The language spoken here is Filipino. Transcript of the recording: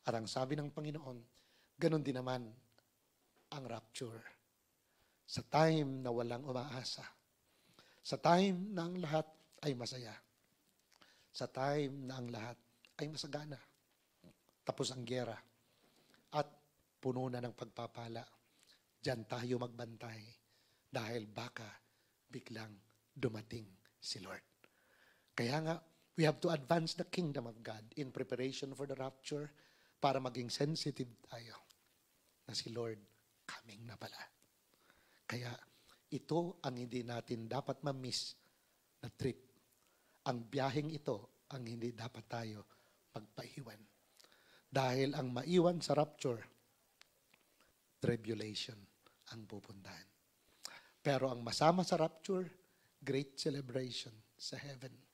At ang sabi ng Panginoon, ganun din naman ang rapture. Sa time na walang umaasa. Sa time na ang lahat ay masaya. Sa time na ang lahat ay masagana. Tapos ang gyera. At puno na ng pagpapala. Diyan tayo magbantay. Dahil baka biglang dumating si Lord. Kaya nga, we have to advance the kingdom of God in preparation for the rapture para maging sensitive tayo na si Lord coming na pala. Kaya ito ang hindi natin dapat ma-miss na trip. Ang biyaheng ito ang hindi dapat tayo magpaiwan. Dahil ang maiwan sa rapture, tribulation ang pupuntahan. Pero ang masama sa rapture, great celebration sa heaven.